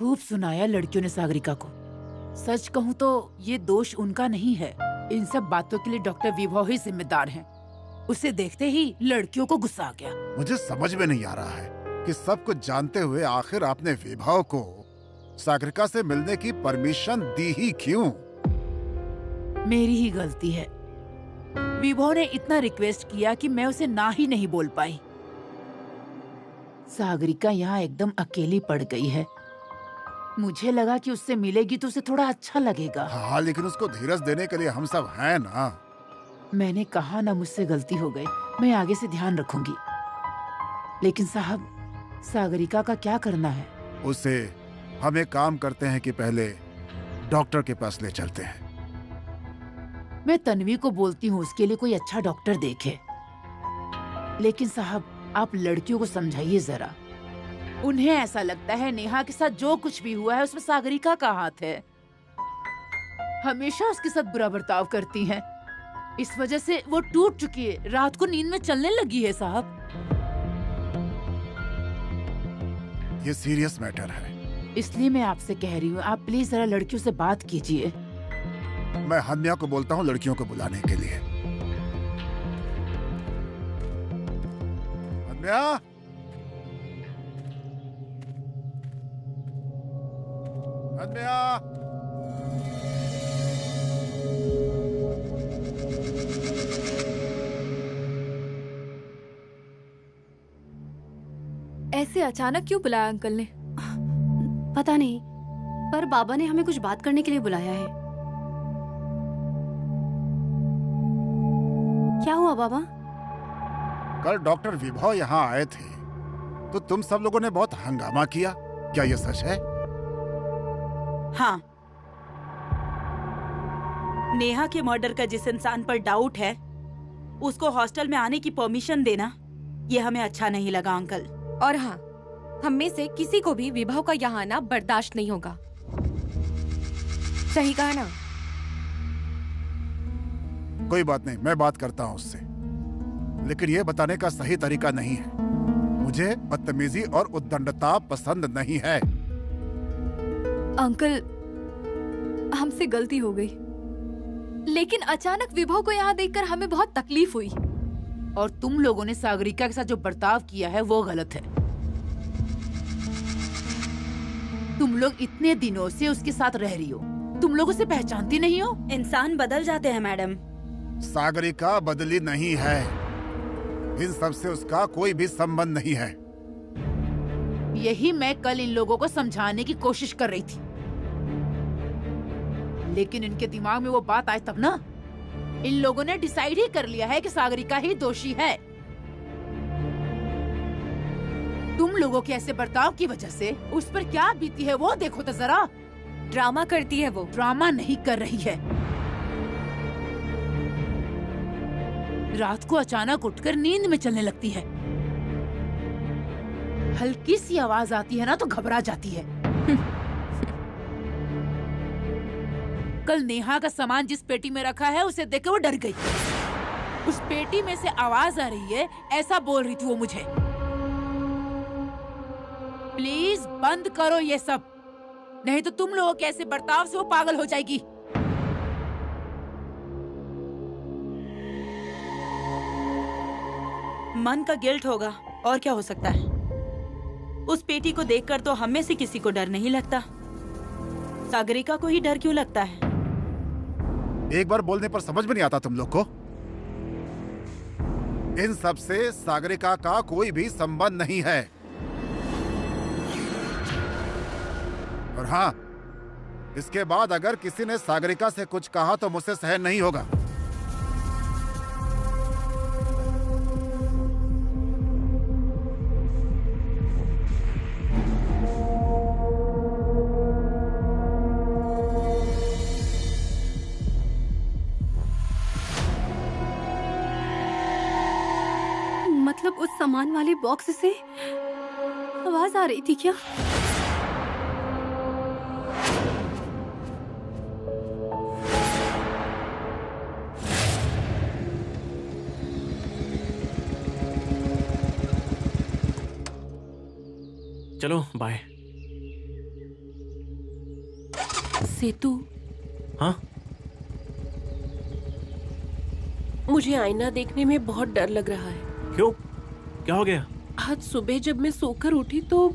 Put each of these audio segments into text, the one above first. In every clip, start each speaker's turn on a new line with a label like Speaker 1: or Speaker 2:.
Speaker 1: खूब सुनाया लड़कियों ने सागरिका को। सच कहूँ तो ये दोष उनका नहीं है। इन सब बातों के लिए डॉक्टर विभव ही जिम्मेदार हैं। उसे देखते ही लड़कियों को गुस्सा आ गया।
Speaker 2: मुझे समझ में नहीं आ रहा है कि सब कुछ जानते हुए आखिर आपने विभव को सागरिका से मिलने की परमिशन दी ही क्यों?
Speaker 1: मेरी ही गलती है। विभव ने इतना रिक्वेस्ट किया कि मैं उसे ना ही नहीं बोल पाई। सागरिका यहाँ एकदम अकेली पड़ गई है। मुझे लगा कि उससे मिलेगी तो उसे थोड़ा अच्छा लगेगा।
Speaker 2: हाँ, लेकिन उसको धीरज देने के लिए हम सब हैं ना।
Speaker 1: मैंने कहा ना, मुझसे गलती हो गई। मैं आगे से ध्यान रखूंगी। लेकिन साहब, सागरिका का क्या करना है?
Speaker 2: उसे हम एक काम करते हैं कि पहले डॉक्टर के पास ले चलते हैं।
Speaker 1: मैं तन्वी को बोलती हूँ उसके लिए कोई अच्छा डॉक्टर देखे। लेकिन साहब, आप लड़कियों को समझाइए जरा। उन्हें ऐसा लगता है नेहा के साथ जो कुछ भी हुआ है उसमें सागरिका का हाथ है। हमेशा उसके साथ बुरा बर्ताव करती हैं। इस वजह से वो टूट चुकी है, रात को नींद में चलने लगी है। साहब,
Speaker 2: ये सीरियस मैटर है,
Speaker 1: इसलिए मैं आपसे कह रही हूँ, आप प्लीज जरा लड़कियों से बात कीजिए।
Speaker 2: मैं हन्या को बोलता हूँ लड़कियों को बुलाने के लिए। हन्या, हन्या,
Speaker 3: ऐसे अचानक क्यों बुलाया अंकल ने?
Speaker 4: पता नहीं, पर बाबा ने हमें कुछ बात करने के लिए बुलाया है। क्या हुआ बाबा?
Speaker 2: कल डॉक्टर विभव यहाँ आए थे तो तुम सब लोगों ने बहुत हंगामा किया। क्या ये सच है?
Speaker 5: हाँ, नेहा के मर्डर का जिस इंसान पर डाउट है उसको हॉस्टल में आने की परमिशन देना ये हमें अच्छा नहीं लगा अंकल।
Speaker 3: और हाँ, हम में से किसी को भी विभव का यहाँ आना बर्दाश्त नहीं होगा। सही कहा ना?
Speaker 2: कोई बात नहीं, मैं बात करता हूँ उससे। लेकिन ये बताने का सही तरीका नहीं है। मुझे बदतमीजी और उद्दंडता पसंद नहीं है।
Speaker 3: अंकल, हमसे गलती हो गई, लेकिन अचानक विभव को यहाँ देखकर हमें बहुत तकलीफ हुई।
Speaker 1: और तुम लोगों ने सागरिका के साथ जो बर्ताव किया है वो गलत है। तुम लोग इतने दिनों से उसके साथ रह रही हो, तुम लोग उसे पहचानती नहीं हो?
Speaker 5: इंसान बदल जाते हैं मैडम।
Speaker 2: सागरिका बदली नहीं है। इन सब से उसका कोई भी संबंध नहीं है।
Speaker 1: यही मैं कल इन लोगों को समझाने की कोशिश कर रही थी, लेकिन इनके दिमाग में वो बात आए तब ना। इन लोगों ने डिसाइड ही कर लिया है कि सागरिका ही दोषी है। तुम लोगों के ऐसे बर्ताव की वजह से उस पर क्या बीती है वो देखो तो जरा।
Speaker 3: ड्रामा करती है वो।
Speaker 1: ड्रामा नहीं कर रही है। रात को अचानक उठकर नींद में चलने लगती है। हल्की सी आवाज आती है ना तो घबरा जाती है। कल नेहा का सामान जिस पेटी में रखा है उसे देखकर वो डर गई। उस पेटी में से आवाज आ रही है, ऐसा बोल रही थी वो मुझे। प्लीज बंद करो ये सब, नहीं तो तुम लोगों के ऐसे बर्ताव से वो पागल हो जाएगी।
Speaker 5: मन का गिल्ट होगा और क्या हो सकता है। उस पेटी को देखकर तो हम में से किसी को डर नहीं लगता। सागरिका को ही डर क्यों लगता है?
Speaker 2: एक बार बोलने पर समझ में नहीं आता तुम लोग को? इन सब से सागरिका का कोई भी संबंध नहीं है। और हाँ, इसके बाद अगर किसी ने सागरिका से कुछ कहा तो मुझसे सहन नहीं होगा।
Speaker 4: मतलब उस सामान वाले बॉक्स से आवाज आ रही थी क्या?
Speaker 6: चलो बाय। सेतु,
Speaker 7: हाँ?
Speaker 6: मुझे आईना देखने में बहुत डर लग रहा है।
Speaker 7: क्यों? क्या हो गया?
Speaker 6: आज सुबह जब मैं सोकर उठी तो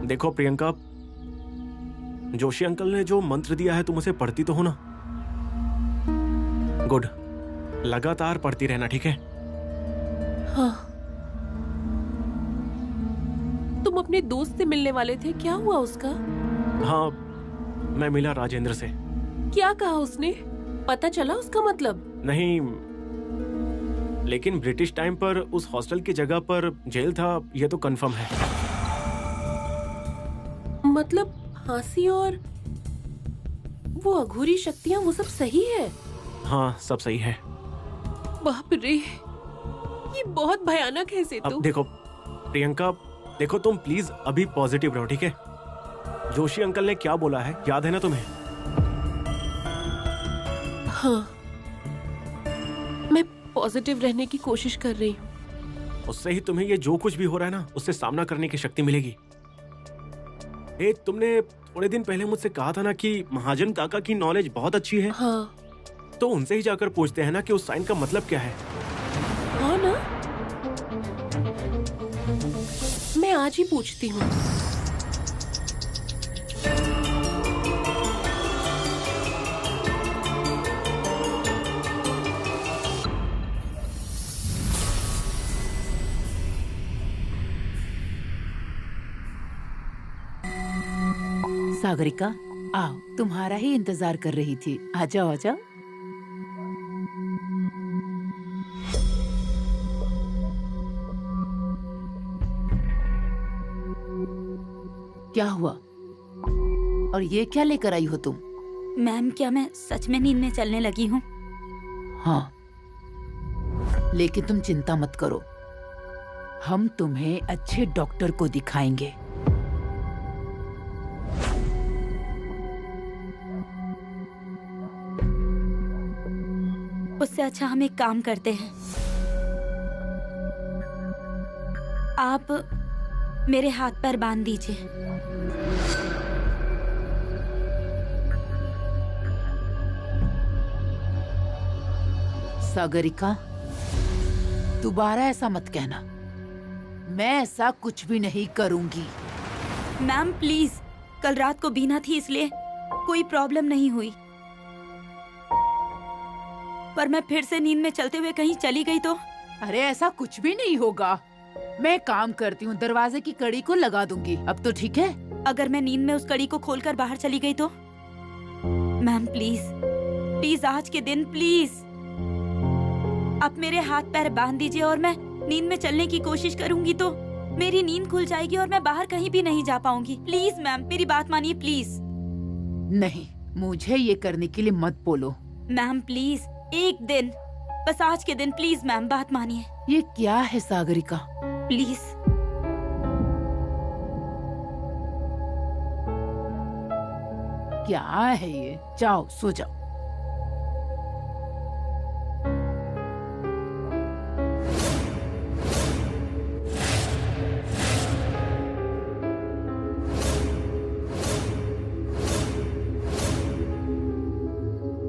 Speaker 7: देखो प्रियंका, जोशी अंकल ने जो मंत्र दिया है तुम उसे पढ़ती तो हो ना? गुड, लगातार पढ़ती रहना, ठीक है?
Speaker 6: हाँ। तुम अपने दोस्त से मिलने वाले थे, क्या हुआ उसका?
Speaker 7: हाँ, मैं मिला राजेंद्र से।
Speaker 6: क्या कहा उसने? पता चला उसका मतलब?
Speaker 7: नहीं, लेकिन ब्रिटिश टाइम पर उस हॉस्टल की जगह पर जेल था, ये तो कंफर्म है।
Speaker 6: मतलब फांसी और वो अघोरी शक्तियां, वो सब सही है?
Speaker 7: हाँ, सब सही है।
Speaker 6: बाप रे, ये बहुत भयानक है सेतु।
Speaker 7: अब देखो प्रियंका, देखो तुम प्लीज अभी पॉजिटिव रहो, ठीक है? जोशी अंकल ने क्या बोला है याद है ना तुम्हें?
Speaker 6: हाँ, मैं पॉजिटिव रहने की कोशिश कर रही हूँ।
Speaker 7: उससे ही तुम्हें ये जो कुछ भी हो रहा है ना, उससे सामना करने की शक्ति मिलेगी। तुमने थोड़े दिन पहले मुझसे कहा था ना कि महाजन काका की नॉलेज बहुत अच्छी है।
Speaker 6: हाँ।
Speaker 7: तो उनसे ही जाकर पूछते हैं ना कि उस साइन का मतलब क्या है।
Speaker 6: हाँ ना, मैं आज ही पूछती हूँ।
Speaker 1: सागरिका, आओ, तुम्हारा ही इंतजार कर रही थी। आ जाओ, आ जाओ। क्या हुआ? और ये क्या लेकर आई हो तुम?
Speaker 8: मैम, क्या मैं सच में नींद में चलने लगी हूँ?
Speaker 1: हाँ, लेकिन तुम चिंता मत करो, हम तुम्हें अच्छे डॉक्टर को दिखाएंगे।
Speaker 8: उससे अच्छा हम एक काम करते हैं, आप मेरे हाथ पैर बांध दीजिए।
Speaker 1: सागरिका, दोबारा ऐसा मत कहना, मैं ऐसा कुछ भी नहीं करूंगी।
Speaker 8: मैम प्लीज, कल रात को बीना थी इसलिए कोई प्रॉब्लम नहीं हुई, पर मैं फिर से नींद में चलते हुए कहीं चली गई तो?
Speaker 1: अरे ऐसा कुछ भी नहीं होगा, मैं काम करती हूँ, दरवाजे की कड़ी को लगा दूंगी। अब तो ठीक है?
Speaker 8: अगर मैं नींद में उस कड़ी को खोलकर बाहर चली गई तो? मैम प्लीज, प्लीज आज के दिन प्लीज आप मेरे हाथ पैर बांध दीजिए और मैं नींद में चलने की कोशिश करूंगी तो मेरी नींद खुल जाएगी और मैं बाहर कहीं भी नहीं जा पाऊंगी। प्लीज मैम, मेरी बात मानिए प्लीज।
Speaker 1: नहीं, मुझे ये करने के लिए मत बोलो।
Speaker 8: मैम प्लीज, एक दिन, बस आज के दिन प्लीज मैम, बात मानिए।
Speaker 1: ये क्या है सागरिका?
Speaker 8: प्लीज।
Speaker 1: क्या है ये? जाओ सो जाओ।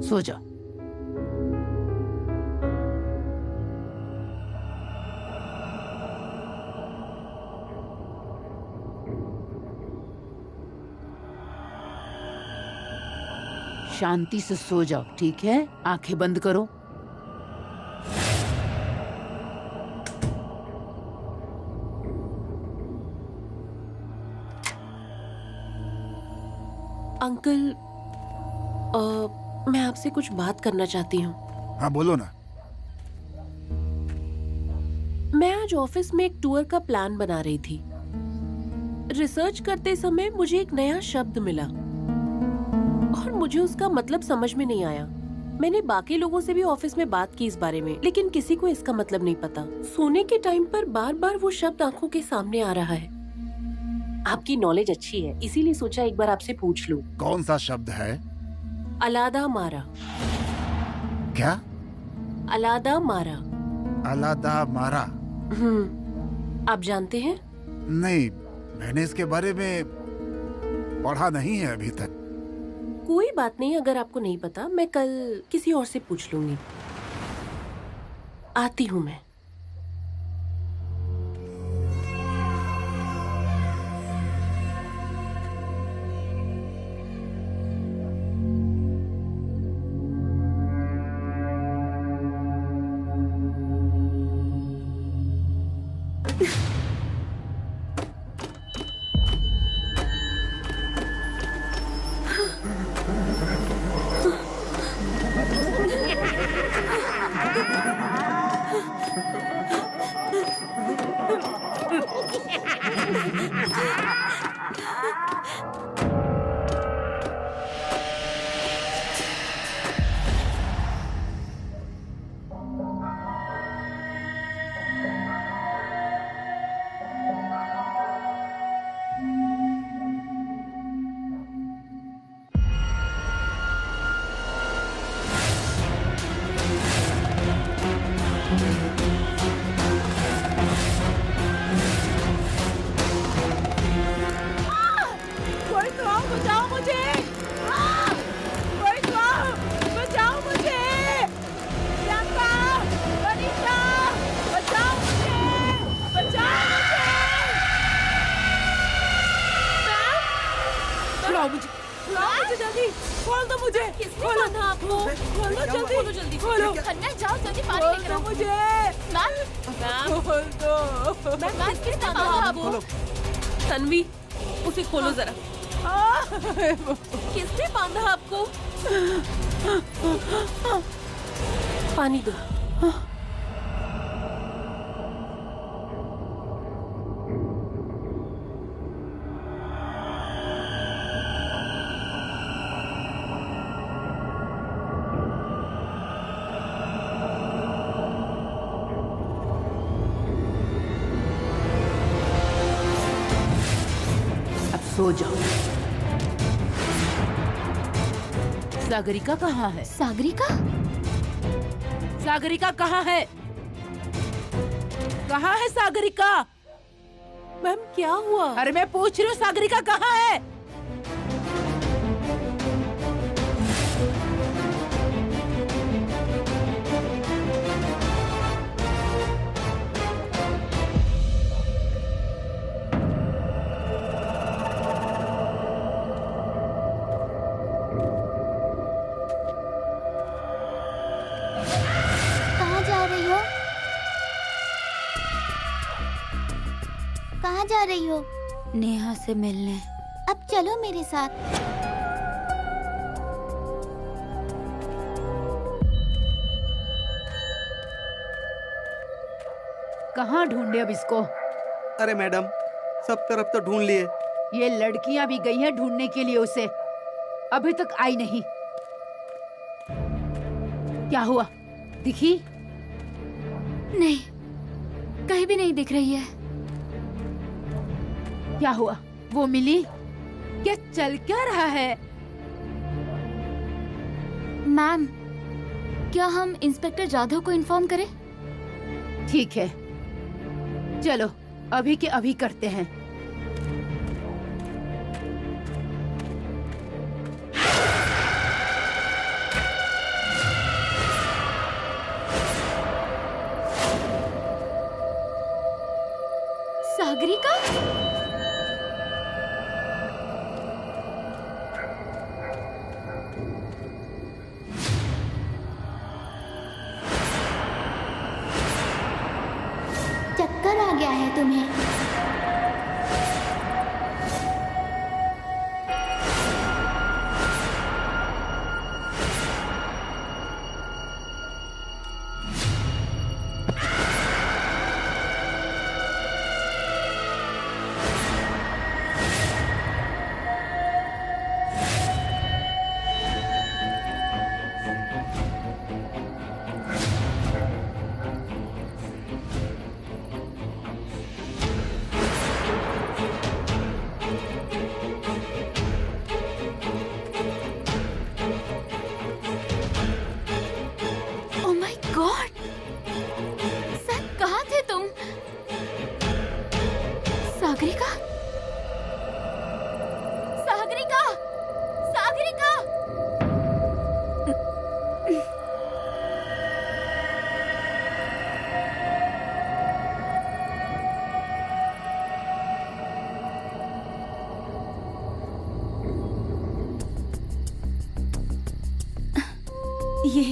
Speaker 1: सो जाओ। शांति से सो जाओ, ठीक है? आंखें बंद करो।
Speaker 6: अंकल, मैं आपसे कुछ बात करना चाहती हूँ।
Speaker 2: हाँ बोलो ना।
Speaker 6: मैं आज ऑफिस में एक टूर का प्लान बना रही थी। रिसर्च करते समय मुझे एक नया शब्द मिला और मुझे उसका मतलब समझ में नहीं आया। मैंने बाकी लोगों से भी ऑफिस में बात की इस बारे में, लेकिन किसी को इसका मतलब नहीं पता। सोने के टाइम पर बार बार वो शब्द आंखों के सामने आ रहा है। आपकी नॉलेज अच्छी है, इसीलिए सोचा एक बार आपसे पूछ लूं।
Speaker 2: कौन सा शब्द है?
Speaker 6: अलादा मारा।
Speaker 2: क्या?
Speaker 6: अलादा मारा।
Speaker 2: अलादा मारा।
Speaker 6: आप जानते हैं?
Speaker 2: नहीं, मैंने इसके बारे में पढ़ा नहीं है अभी तक।
Speaker 6: कोई बात नहीं, अगर आपको नहीं पता मैं कल किसी और से पूछ लूंगी। आती हूँ मैं। तन्वी, उसे खोलो जरा। किसने बांधा आपको? पानी दो।
Speaker 1: सो जाओ। सागरिका कहाँ है?
Speaker 3: सागरिका?
Speaker 1: सागरिका कहाँ है? कहाँ है सागरिका?
Speaker 6: मैम क्या हुआ?
Speaker 1: अरे मैं पूछ रही हूँ, सागरिका कहाँ है?
Speaker 9: कहाँ जा रही हो?
Speaker 8: नेहा से मिलने।
Speaker 9: अब चलो मेरे साथ।
Speaker 1: कहाँ ढूंढे अब इसको?
Speaker 10: अरे मैडम, सब तरफ तो ढूंढ लिए।
Speaker 1: ये लड़कियां भी गई हैं ढूंढने के लिए उसे, अभी तक आई नहीं। क्या हुआ? दिखी?
Speaker 3: नहीं, कहीं भी नहीं दिख रही है।
Speaker 1: क्या हुआ? वो मिली? क्या चल क्या रहा है?
Speaker 3: मैम, क्या हम इंस्पेक्टर जाधव को इन्फॉर्म करें?
Speaker 1: ठीक है, चलो अभी के अभी करते हैं।
Speaker 3: सागरिका?
Speaker 9: चक्कर आ गया है तुम्हें?
Speaker 8: ये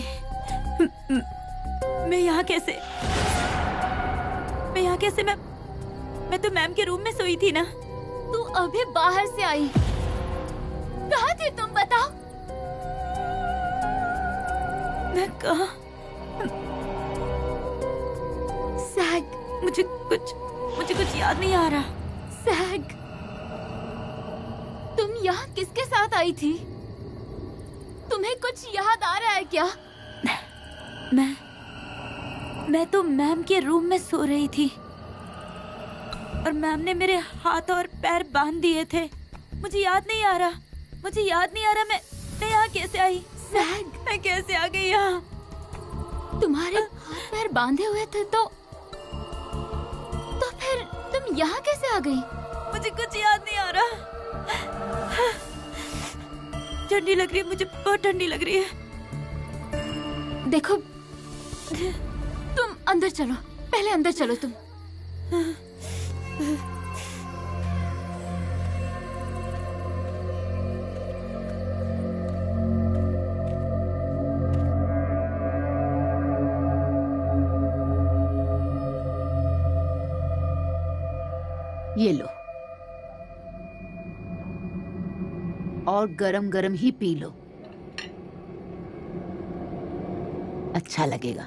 Speaker 8: मैं यहाँ कैसे मैं तो मैम के रूम में सोई थी ना।
Speaker 3: तू अभी बाहर से आई, कहाँ थी तुम बताओ?
Speaker 8: मैं कहाँ?
Speaker 3: सैग,
Speaker 8: मुझे कुछ याद नहीं आ रहा।
Speaker 3: सैग, तुम यहाँ किसके साथ आई थी? तुम्हें कुछ याद आ रहा है क्या?
Speaker 8: मैं तो मैम के रूम में सो रही थी और मैम ने मेरे हाथ और पैर बांध दिए थे। मुझे याद नहीं आ रहा मैं यहाँ कैसे आई?
Speaker 3: सैग,
Speaker 8: मैं कैसे आ गई यहाँ?
Speaker 3: तुम्हारे हाथ पैर बांधे हुए थे तो फिर तुम यहाँ कैसे आ गई?
Speaker 8: मुझे कुछ याद नहीं आ रहा। ठंडी लग रही है, मुझे बहुत ठंडी लग रही है।
Speaker 3: देखो, तुम अंदर चलो, पहले अंदर चलो तुम।
Speaker 1: ये लो, और गरम गरम ही पी लो, अच्छा लगेगा।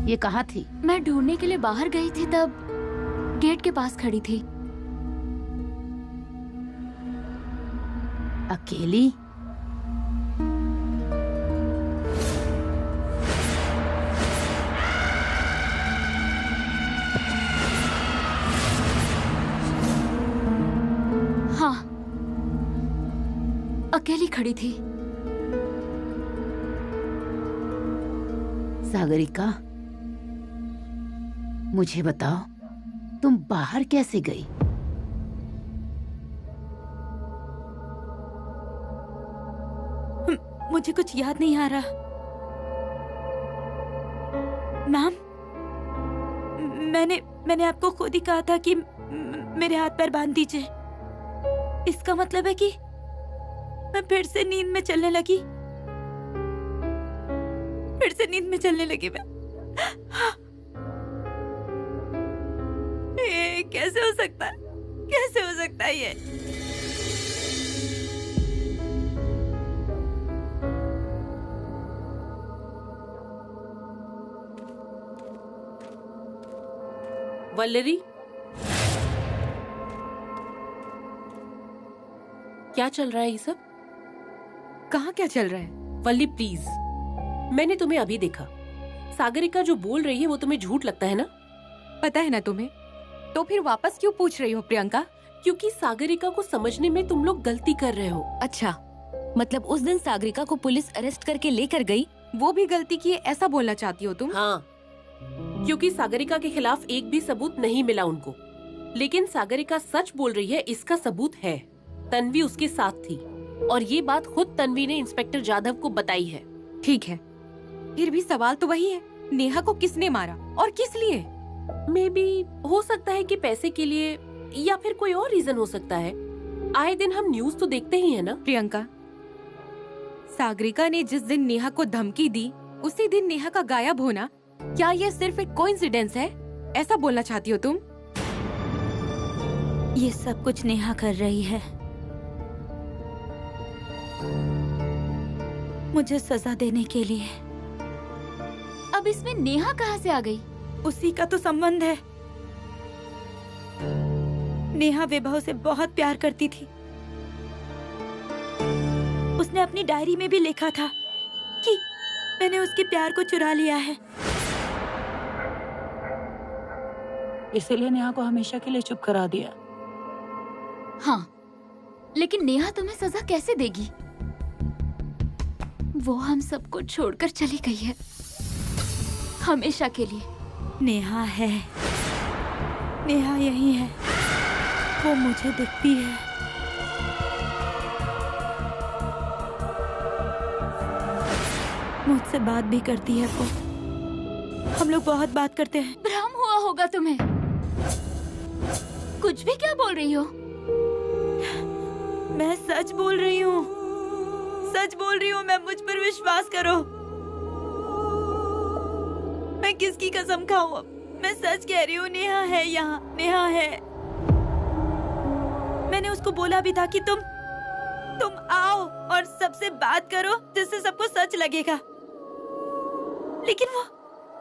Speaker 1: ये कहाँ थी?
Speaker 3: मैं ढूंढने के लिए बाहर गई थी, तब गेट के पास खड़ी थी।
Speaker 1: अकेली?
Speaker 3: हाँ, अकेली खड़ी थी।
Speaker 1: सागरिका, मुझे बताओ, तुम बाहर कैसे गई?
Speaker 8: मुझे कुछ याद नहीं आ रहा। मैम, मैंने आपको खुद ही कहा था कि मेरे हाथ पैर बांध दीजिए। इसका मतलब है कि मैं फिर से नींद में चलने लगी। मैं ये कैसे हो सकता है ये?
Speaker 6: वल्लरी, क्या चल रहा है ये सब?
Speaker 11: कहाँ क्या चल रहा है?
Speaker 6: वल्ली प्लीज, मैंने तुम्हें अभी देखा। सागरिका जो बोल रही है वो तुम्हें झूठ लगता है ना?
Speaker 11: पता है ना तुम्हें, तो फिर वापस क्यों पूछ रही हो प्रियंका?
Speaker 6: क्योंकि सागरिका को समझने में तुम लोग गलती कर रहे हो।
Speaker 11: अच्छा, मतलब उस दिन सागरिका को पुलिस अरेस्ट करके लेकर गई, वो भी गलती की, ऐसा बोलना चाहती हो तुम?
Speaker 6: हाँ, क्योंकि सागरिका के खिलाफ एक भी सबूत नहीं मिला उनको। लेकिन सागरिका सच बोल रही है, इसका सबूत है। तन्वी उसके साथ थी और ये बात खुद तन्वी ने इंस्पेक्टर जाधव को बताई है।
Speaker 11: ठीक है, फिर भी सवाल तो वही है, नेहा को किसने मारा और किस लिए?
Speaker 6: मे बी हो सकता है कि पैसे के लिए, या फिर कोई और रीजन हो सकता है। आए दिन हम न्यूज तो देखते ही है ना।
Speaker 11: प्रियंका, सागरिका ने जिस दिन नेहा को धमकी दी, उसी दिन नेहा का गायब होना, क्या ये सिर्फ एक कोइंसिडेंस है? ऐसा बोलना चाहती हो तुम?
Speaker 8: ये सब कुछ नेहा कर रही है, मुझे सजा देने के लिए।
Speaker 3: अब इसमें नेहा कहाँ से आ गई?
Speaker 8: उसी का तो संबंध है। नेहा विभव से बहुत प्यार करती थी। उसने अपनी डायरी में भी लिखा था कि मैंने उसके प्यार को चुरा लिया है।
Speaker 5: इसीलिए नेहा को हमेशा के लिए चुप करा दिया।
Speaker 3: हाँ, लेकिन नेहा तुम्हें सजा कैसे देगी? वो हम सबको छोड़कर चली गई है, हमेशा के लिए।
Speaker 8: नेहा है, नेहा यही है, वो मुझे दिखती है। मुझसे बात भी करती है वो। हम लोग बहुत बात करते हैं।
Speaker 3: भ्रम हुआ होगा तुम्हें। कुछ भी क्या बोल रही हो?
Speaker 8: मैं सच बोल रही हूँ, सच बोल रही हूँ। मैं, मुझ पर विश्वास करो। मैं किसकी कसम खाऊं? मैं सच कह रही हूँ। नेहा है यहाँ, नेहा है। मैंने उसको बोला भी था कि तुम आओ और सबसे बात करो जिससे सबको सच लगेगा, लेकिन वो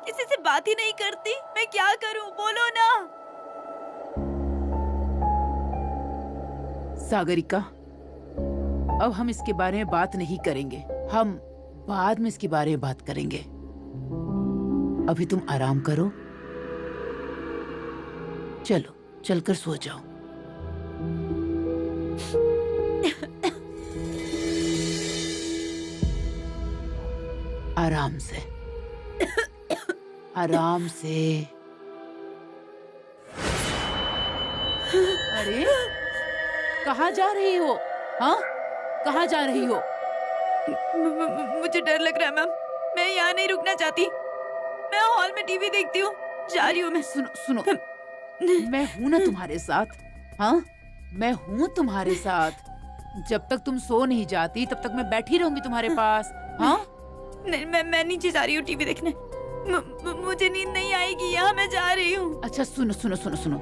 Speaker 8: किसी से बात ही नहीं करती। मैं क्या करूं? बोलो ना।
Speaker 1: सागरिका, अब हम इसके बारे में बात नहीं करेंगे। हम बाद में इसके बारे में बात करेंगे। अभी तुम आराम करो। चलो, चलकर सो जाओ। आराम से, आराम से। अरे, कहाँ जा रही हो? हाँ, कहाँ जा रही हो?
Speaker 8: मुझे डर लग रहा है मैम। मैं यहाँ नहीं रुकना चाहती। मैं हॉल में टीवी देखती हूँ। जा रही हूँ मैं।
Speaker 1: सुनो, मैं हूँ ना तुम्हारे साथ। हाँ, मैं हूँ तुम्हारे साथ। जब तक तुम सो नहीं जाती तब तक मैं बैठी रहूंगी तुम्हारे पास। हाँ?
Speaker 8: नहीं, मैं नीचे जा रही हूँ टीवी देखने। मुझे नींद नहीं आएगी। यहाँ मैं जा रही हूँ।
Speaker 1: अच्छा, सुनो।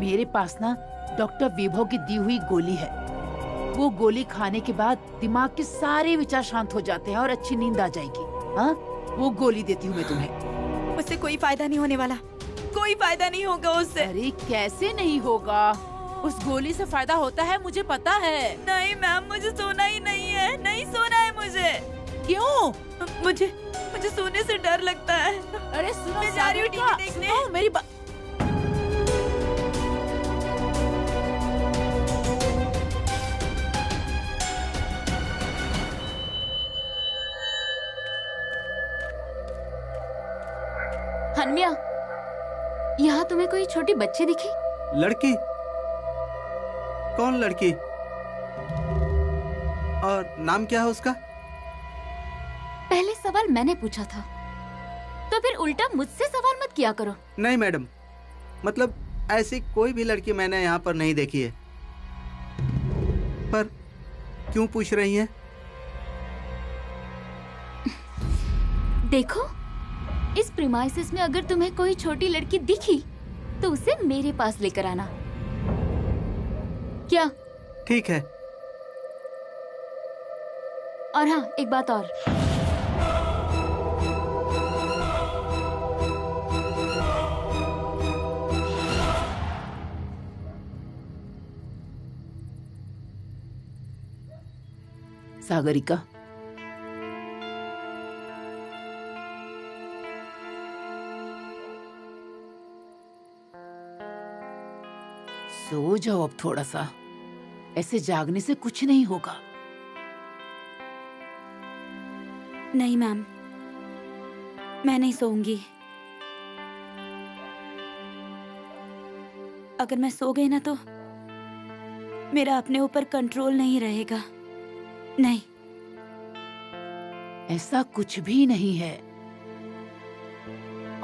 Speaker 1: मेरे पास ना डॉक्टर विभव की दी हुई गोली है। वो गोली खाने के बाद दिमाग के सारे विचार शांत हो जाते हैं और अच्छी नींद आ जाएगी। हाँ, वो गोली देती हूँ मैं तुम्हें।
Speaker 8: उससे कोई फायदा नहीं होने वाला। कोई फायदा नहीं होगा उससे।
Speaker 1: अरे कैसे नहीं होगा? उस गोली से फायदा होता है, मुझे पता है।
Speaker 8: नहीं मैम, मुझे सोना ही नहीं है। नहीं सोना है मुझे।
Speaker 1: क्यों?
Speaker 8: मुझे सोने से डर लगता है।
Speaker 1: अरे सुनो,
Speaker 8: मैं जा रही हूँ टीवी देखने।
Speaker 1: मेरी बात।
Speaker 3: हनमिया, यहाँ तुम्हें कोई छोटी बच्ची दिखी?
Speaker 10: लड़की? कौन लड़की? और नाम क्या है उसका?
Speaker 3: पहले सवाल मैंने पूछा था, तो फिर उल्टा मुझसे सवाल मत किया करो।
Speaker 10: नहीं मैडम, मतलब ऐसी कोई भी लड़की मैंने यहाँ पर नहीं देखी है। पर क्यों पूछ रही हैं?
Speaker 3: देखो, इस प्रीमाइसेस में अगर तुम्हें कोई छोटी लड़की दिखी तो उसे मेरे पास लेकर आना। क्या?
Speaker 10: ठीक है।
Speaker 3: और हाँ, एक बात और।
Speaker 1: सागरिका, सो जाओ अब थोड़ा सा। ऐसे जागने से कुछ नहीं होगा।
Speaker 8: नहीं मैम, मैं नहीं सोऊंगी। अगर मैं सो गई ना तो मेरा अपने ऊपर कंट्रोल नहीं रहेगा। नहीं,
Speaker 1: ऐसा कुछ भी नहीं है।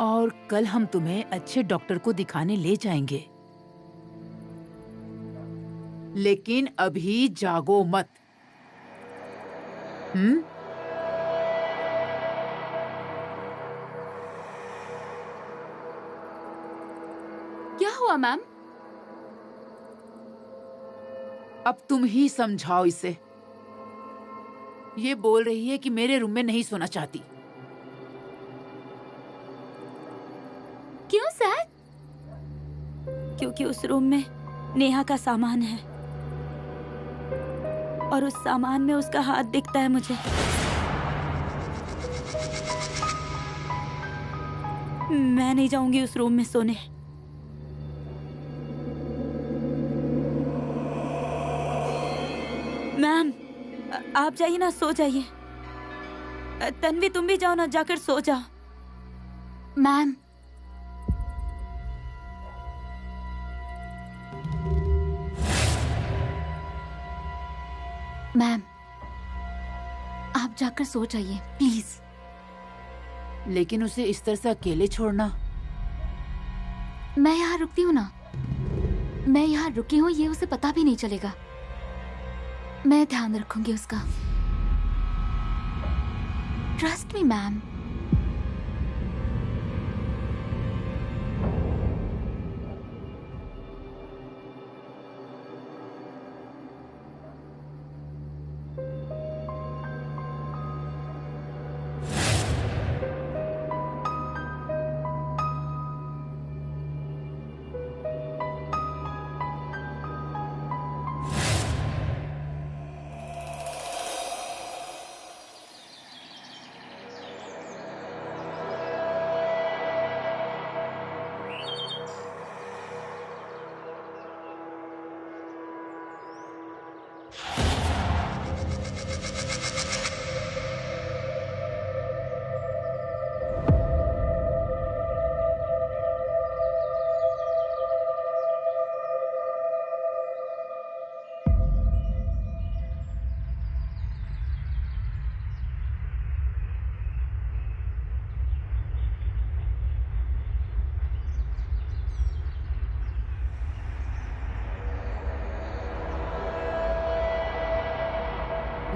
Speaker 1: और कल हम तुम्हें अच्छे डॉक्टर को दिखाने ले जाएंगे, लेकिन अभी जागो मत।
Speaker 3: क्या हुआ मैम?
Speaker 1: अब तुम ही समझाओ इसे। ये बोल रही है कि मेरे रूम में नहीं सोना चाहती।
Speaker 3: क्यों सर?
Speaker 8: क्योंकि उस रूम में नेहा का सामान है और उस सामान में उसका हाथ दिखता है मुझे। मैं नहीं जाऊंगी उस रूम में सोने। मैम, आप जाइए ना, सो जाइए। तन्वी, तुम भी जाओ ना, जाकर सो जाओ।
Speaker 3: मैम, मैम, आप जाकर सो जाइए प्लीज।
Speaker 1: लेकिन उसे इस तरह से अकेले छोड़ना।
Speaker 8: मैं यहाँ रुकती हूँ ना, मैं यहाँ रुकी हूँ, ये उसे पता भी नहीं चलेगा। मैं ध्यान रखूंगी उसका। Trust me ma'am.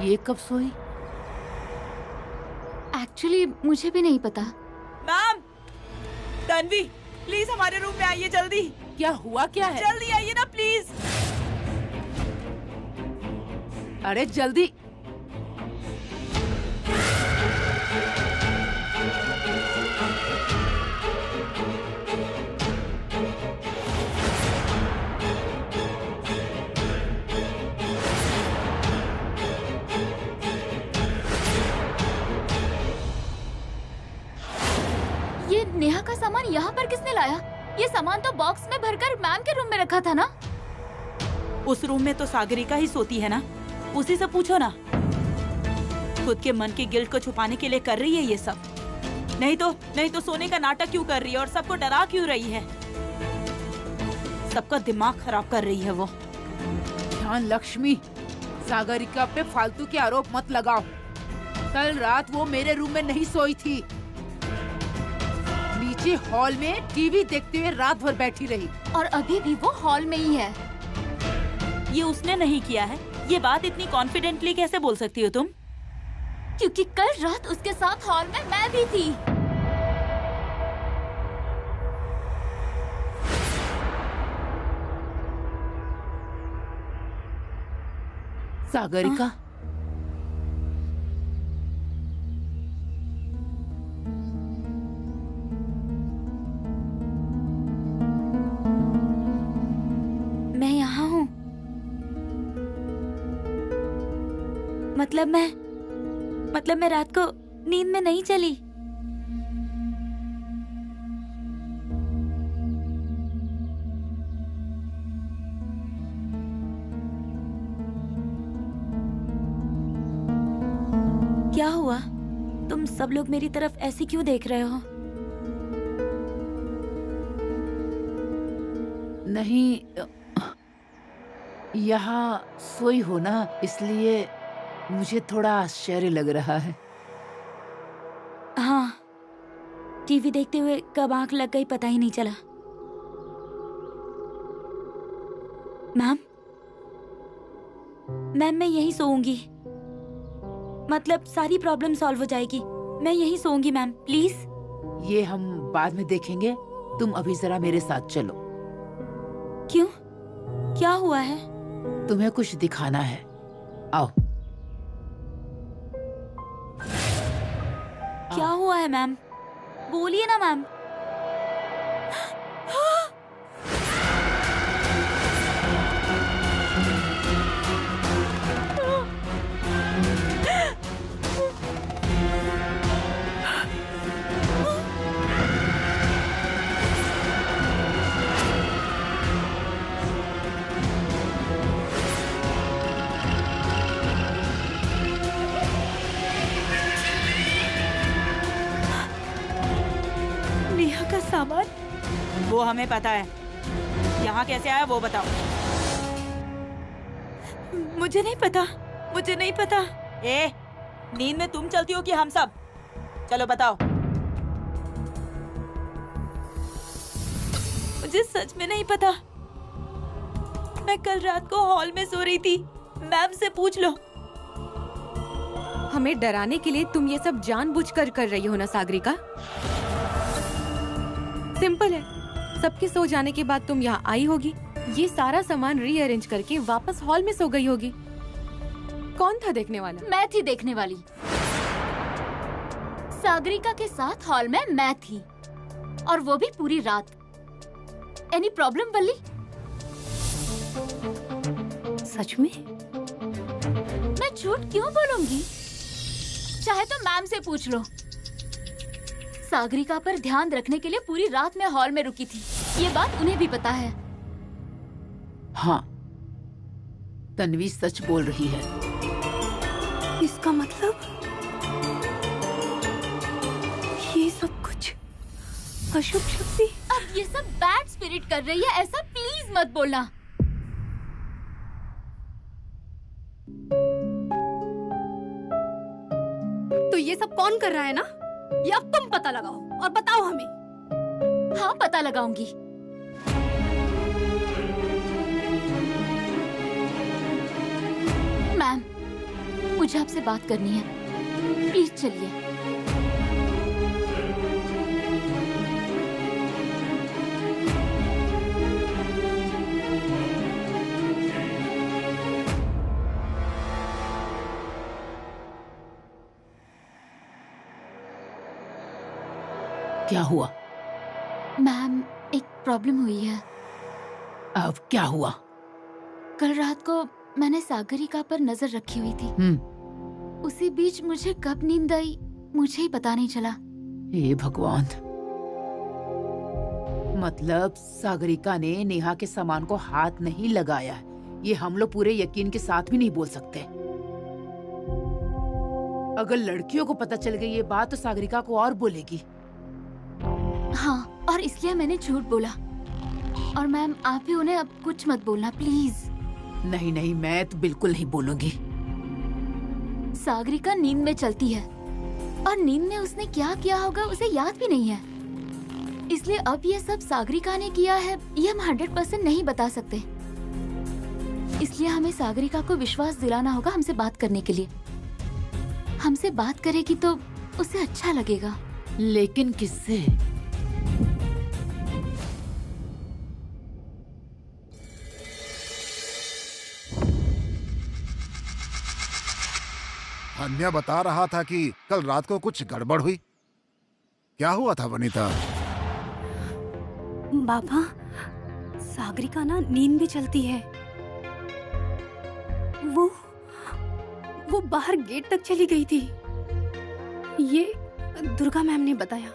Speaker 1: ये कब सोई?
Speaker 8: एक्चुअली मुझे भी नहीं पता।
Speaker 5: मैम, तन्वी प्लीज हमारे रूम में आइए जल्दी।
Speaker 1: क्या हुआ, क्या है?
Speaker 5: जल्दी आइए ना प्लीज।
Speaker 1: अरे जल्दी।
Speaker 8: ये नेहा का सामान यहाँ पर किसने लाया? ये सामान तो बॉक्स में भरकर मैम के रूम में रखा था ना?
Speaker 5: उस रूम में तो सागरिका ही सोती है ना, उसी से पूछो ना। खुद के मन के गिल्ट को छुपाने के लिए कर रही है ये सब। नहीं तो सोने का नाटक क्यों कर रही है और सबको डरा क्यों रही है? सबका दिमाग खराब कर रही है वो।
Speaker 1: ध्यान लक्ष्मी, सागरिका पे फालतू के आरोप मत लगाओ। कल रात वो मेरे रूम में नहीं सोई थी, नीचे हॉल में टीवी देखते हुए रात भर बैठी रही।
Speaker 8: और अभी भी वो हॉल में ही है।
Speaker 5: ये उसने नहीं किया है, ये बात इतनी कॉन्फिडेंटली कैसे बोल सकती हो तुम?
Speaker 8: क्योंकि कल रात उसके साथ हॉल में मैं भी थी।
Speaker 1: सागरिका,
Speaker 8: मैं यहाँ हूँ। मतलब मैं रात को नींद में नहीं चली। क्या हुआ? तुम सब लोग मेरी तरफ ऐसे क्यों देख रहे हो?
Speaker 1: नहीं, यहाँ सोई हो ना, इसलिए मुझे थोड़ा आश्चर्य लग रहा है।
Speaker 8: हाँ, टीवी देखते हुए कब आंख लग गई पता ही नहीं चला। मैम मैं यहीं सोऊंगी। मतलब सारी प्रॉब्लम सॉल्व हो जाएगी। मैं यहीं सोऊंगी मैम, प्लीज।
Speaker 1: ये हम बाद में देखेंगे, तुम अभी जरा मेरे साथ चलो।
Speaker 8: क्यों? क्या हुआ है?
Speaker 1: तुम्हें कुछ दिखाना है, आओ।
Speaker 8: क्या हुआ है मैम? बोलिए ना मैम।
Speaker 5: सामान वो हमें पता है, यहाँ कैसे आया वो बताओ।
Speaker 8: मुझे नहीं पता, मुझे नहीं पता।
Speaker 5: नींद में तुम चलती हो कि हम सब? चलो बताओ।
Speaker 8: मुझे सच में नहीं पता। मैं कल रात को हॉल में सो रही थी। मैम से पूछ लो।
Speaker 11: हमें डराने के लिए तुम ये सब जानबूझकर कर रही हो ना सागरिका? सिंपल है, सबके सो जाने के बाद तुम यहाँ आई होगी, ये सारा सामान रीअरेंज करके वापस हॉल में सो गई होगी। कौन था देखने वाला?
Speaker 12: मैं थी देखने वाली। सागरिका के साथ हॉल में मैं थी, और वो भी पूरी रात। एनी प्रॉब्लम वल्ली?
Speaker 4: सच में?
Speaker 12: मैं झूठ क्यों बोलूंगी? चाहे तो मैम से पूछ लो। सागरिका पर ध्यान रखने के लिए पूरी रात में हॉल में रुकी थी, ये बात उन्हें भी पता है।
Speaker 1: हाँ, तन्वी सच बोल रही है।
Speaker 4: इसका मतलब ये सब कुछ अशुभ शक्ति।
Speaker 12: अब ये सब बैड स्पिरिट कर रही है, ऐसा प्लीज मत बोलना।
Speaker 4: तो ये सब कौन कर रहा है ना? या तुम पता लगाओ और बताओ हमें।
Speaker 12: हाँ, पता लगाऊंगी। मैम, मुझे आपसे बात करनी है, प्लीज चलिए।
Speaker 1: क्या हुआ?
Speaker 12: मैम, एक प्रॉब्लम हुई है।
Speaker 1: अब क्या हुआ?
Speaker 12: कल रात को मैंने सागरिका पर नजर रखी हुई थी। उसी बीच मुझे कब नींद आई मुझे ही पता नहीं चला।
Speaker 1: हे भगवान, मतलब सागरिका ने नेहा के सामान को हाथ नहीं लगाया है, ये हम लोग पूरे यकीन के साथ भी नहीं बोल सकते। अगर लड़कियों को पता चल गई ये बात तो सागरिका को और बोलेगी।
Speaker 12: हाँ, और इसलिए मैंने झूठ बोला। और मैम, आप ही उन्हें अब कुछ मत बोलना प्लीज।
Speaker 1: नहीं नहीं, मैं तो बिल्कुल नहीं बोलूंगी।
Speaker 12: सागरिका नींद में चलती है, और नींद में उसने क्या किया होगा उसे याद भी नहीं है। इसलिए अब ये सब सागरिका ने किया है ये हम 100% नहीं बता सकते। इसलिए हमें सागरिका को विश्वास दिलाना होगा हमसे बात करने के लिए। हमसे बात करेगी तो उसे अच्छा लगेगा।
Speaker 1: लेकिन किससे?
Speaker 2: अन्या बता रहा था कि कल रात को कुछ गड़बड़ हुई। क्या हुआ था वनीता?
Speaker 4: बाबा, सागरिका ना नींद भी चलती है। वो बाहर गेट तक चली गई थी, ये दुर्गा मैम ने बताया।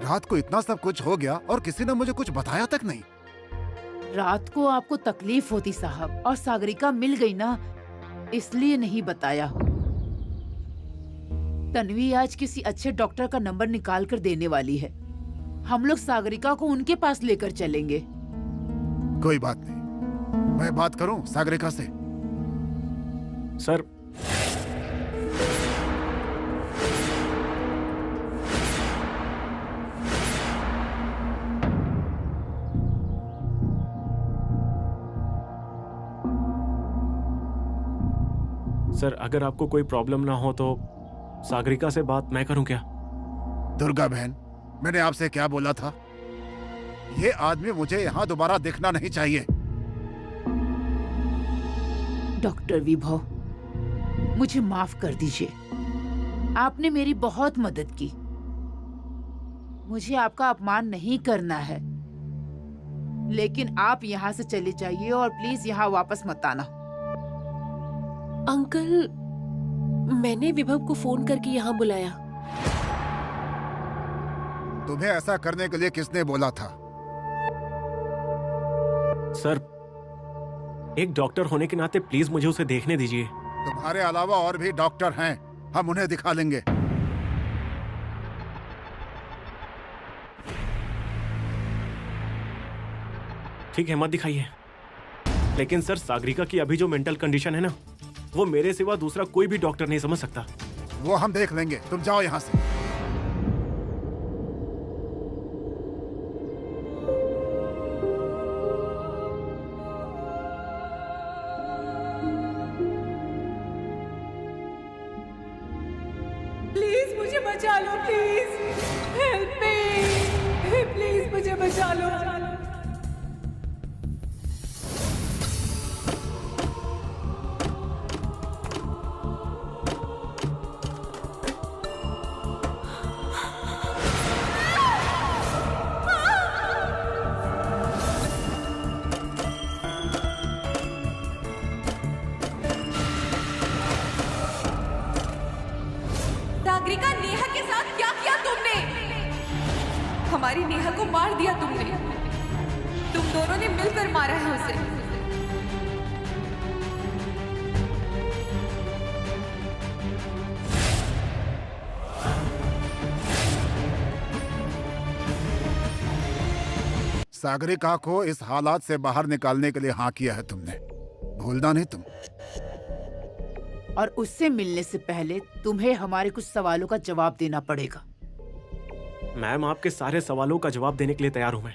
Speaker 2: रात को इतना सब कुछ हो गया और किसी ने मुझे कुछ बताया तक नहीं।
Speaker 1: रात को आपको तकलीफ होती साहब, और सागरिका मिल गई ना, इसलिए नहीं बताया। तन्वी आज किसी अच्छे डॉक्टर का नंबर निकाल कर देने वाली है। हम लोग सागरिका को उनके पास लेकर चलेंगे।
Speaker 2: कोई बात नहीं, मैं बात करूं सागरिका से।
Speaker 7: सर, सर अगर आपको कोई प्रॉब्लम ना हो तो सागरिका से बात मैं करूं क्या?
Speaker 2: दुर्गा बहन, मैंने आपसे क्या बोला था? ये आदमी मुझे यहाँ दोबारा दिखना नहीं चाहिए।
Speaker 1: डॉक्टर विभव, मुझे माफ कर दीजिए। आपने मेरी बहुत मदद की। मुझे आपका अपमान नहीं करना है, लेकिन आप यहाँ से चले जाइए और प्लीज यहाँ वापस मत आना।
Speaker 6: अंकल, मैंने विभव को फोन करके यहाँ बुलाया।
Speaker 2: तुम्हें ऐसा करने के लिए किसने बोला था?
Speaker 7: सर, एक डॉक्टर होने के नाते प्लीज मुझे उसे देखने दीजिए।
Speaker 2: तुम्हारे अलावा और भी डॉक्टर हैं, हम उन्हें दिखा लेंगे।
Speaker 7: ठीक है, मत दिखाइए। लेकिन सर, सागरिका की अभी जो मेंटल कंडीशन है ना, वो मेरे सिवा दूसरा कोई भी डॉक्टर नहीं समझ सकता।
Speaker 2: वो हम देख लेंगे, तुम जाओ यहाँ से।
Speaker 3: नेहा को मार दिया तुमने। तुम दोनों ने मिलकर मारा है उसे।
Speaker 2: सागरिका को इस हालात से बाहर निकालने के लिए हाँ किया है तुमने, भूलना नहीं तुम।
Speaker 1: और उससे मिलने से पहले तुम्हें हमारे कुछ सवालों का जवाब देना पड़ेगा।
Speaker 7: मैम, आपके सारे सवालों का जवाब देने के लिए तैयार हूं मैं,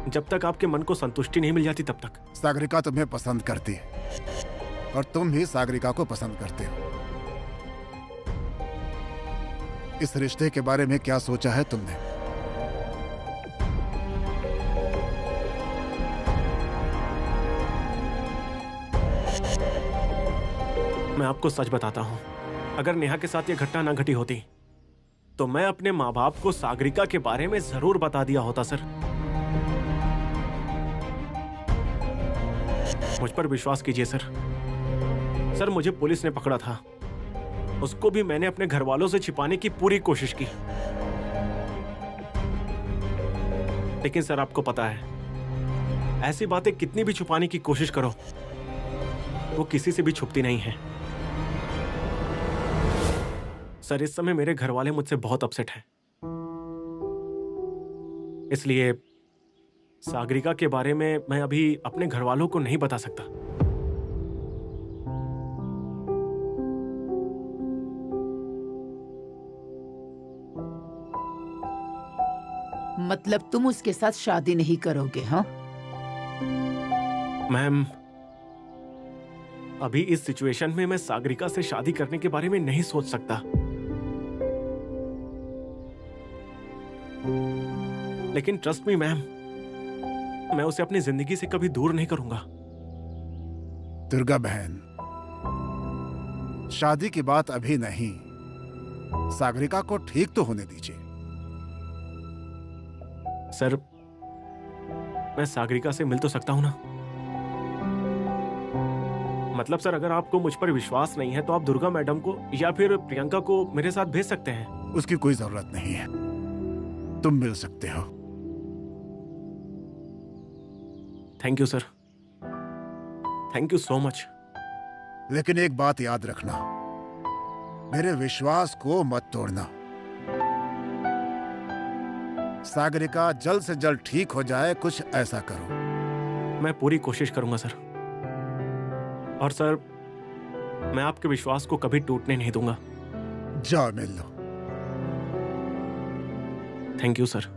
Speaker 7: जब तक आपके मन को संतुष्टि नहीं मिल जाती तब तक।
Speaker 2: सागरिका तुम्हें पसंद करती है और तुम भी सागरिका को पसंद करते हो। इस रिश्ते के बारे में क्या सोचा है तुमने?
Speaker 7: मैं आपको सच बताता हूं, अगर नेहा के साथ ये घटना ना घटी होती तो मैं अपने माँ बाप को सागरिका के बारे में जरूर बता दिया होता सर। मुझ पर विश्वास कीजिए सर। सर, मुझे पुलिस ने पकड़ा था, उसको भी मैंने अपने घर वालों से छिपाने की पूरी कोशिश की। लेकिन सर, आपको पता है, ऐसी बातें कितनी भी छुपाने की कोशिश करो, वो किसी से भी छुपती नहीं है। सर, इस समय मेरे घर वाले मुझसे बहुत अपसेट हैं, इसलिए सागरिका के बारे में मैं अभी अपने घर वालों को नहीं बता सकता।
Speaker 1: मतलब तुम उसके साथ शादी नहीं करोगे? हाँ
Speaker 7: मैम, अभी इस सिचुएशन में मैं सागरिका से शादी करने के बारे में नहीं सोच सकता, लेकिन ट्रस्ट मी मैम, मैं उसे अपनी जिंदगी से कभी दूर नहीं करूंगा।
Speaker 2: दुर्गा बहन, शादी की बात अभी नहीं, सागरिका को ठीक तो होने दीजिए।
Speaker 7: सर, मैं सागरिका से मिल तो सकता हूं ना? मतलब सर, अगर आपको मुझ पर विश्वास नहीं है तो आप दुर्गा मैडम को या फिर प्रियंका को मेरे साथ भेज सकते हैं।
Speaker 2: उसकी कोई जरूरत नहीं है, तुम मिल सकते हो।
Speaker 7: Thank you sir, thank you so much.
Speaker 2: लेकिन एक बात याद रखना, मेरे विश्वास को मत तोड़ना। सागरिका जल्द से जल्द ठीक हो जाए, कुछ ऐसा करो।
Speaker 7: मैं पूरी कोशिश करूंगा सर। और सर, मैं आपके विश्वास को कभी टूटने नहीं दूंगा।
Speaker 2: जाओ मिल लो।
Speaker 7: Thank you sir.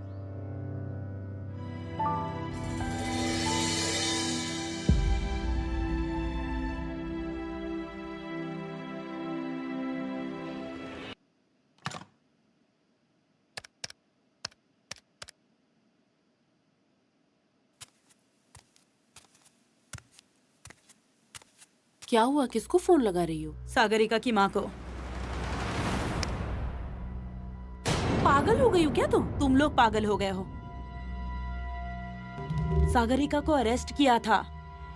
Speaker 6: क्या हुआ? किसको फोन लगा रही हो?
Speaker 5: सागरिका की माँ को।
Speaker 6: पागल हो गई हो क्या तुम?
Speaker 5: तुम लोग पागल हो गए हो। सागरिका को अरेस्ट किया था,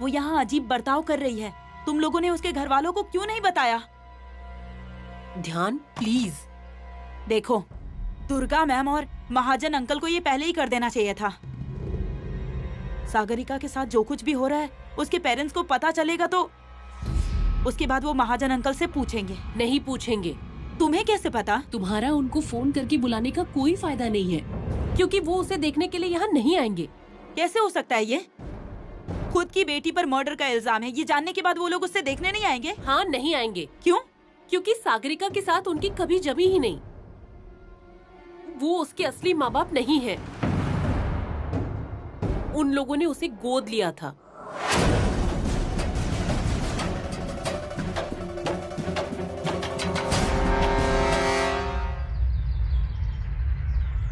Speaker 5: वो यहाँ अजीब बर्ताव कर रही है। तुम लोगों ने उसके घर वालों को क्यों नहीं बताया?
Speaker 6: ध्यान, प्लीज।
Speaker 5: देखो, दुर्गा मैम और महाजन अंकल को ये पहले ही कर देना चाहिए था। सागरिका के साथ जो कुछ भी हो रहा है, उसके पेरेंट्स को पता चलेगा तो उसके बाद वो महाजन अंकल से पूछेंगे।
Speaker 6: नहीं पूछेंगे।
Speaker 5: तुम्हें कैसे पता?
Speaker 6: तुम्हारा उनको फोन करके बुलाने का कोई फायदा नहीं है, क्योंकि वो उसे देखने के लिए यहाँ नहीं आएंगे।
Speaker 5: कैसे हो सकता है ये? खुद की बेटी पर मर्डर का इल्जाम है, ये जानने के बाद वो लोग उससे देखने नहीं आएंगे?
Speaker 6: हाँ, नहीं आएंगे।
Speaker 5: क्यों?
Speaker 6: क्योंकि सागरिका के साथ उनकी कभी जमी ही नहीं। वो उसके असली माँ बाप नहीं है। उन लोगों ने उसे गोद लिया था।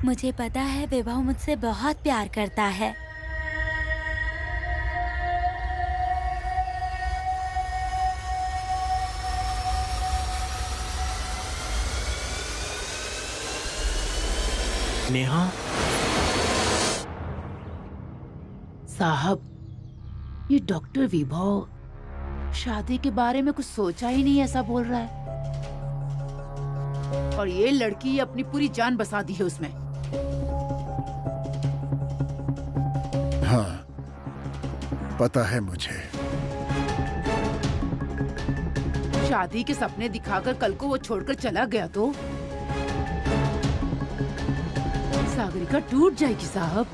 Speaker 8: मुझे पता है विभा मुझसे बहुत प्यार करता है।
Speaker 7: नेहा
Speaker 1: साहब, ये डॉक्टर विभव शादी के बारे में कुछ सोचा ही नहीं ऐसा बोल रहा है, और ये लड़की अपनी पूरी जान बसा दी है उसमें।
Speaker 2: पता है मुझे।
Speaker 1: शादी के सपने दिखाकर कल को वो छोड़कर चला गया तो सागरिका टूट जाएगी साहब।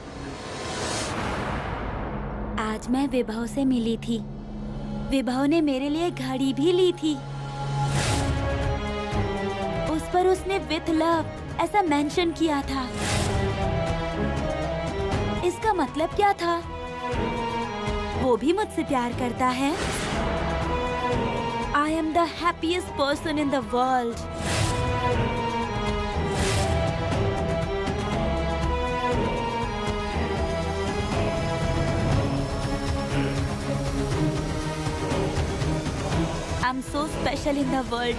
Speaker 8: आज मैं विभव से मिली थी। विभव ने मेरे लिए घड़ी भी ली थी। उस पर उसने विथ लव ऐसा मेंशन किया था। इसका मतलब क्या था? वो भी मुझसे प्यार करता है। I am the happiest person in the world. I'm so special in the world.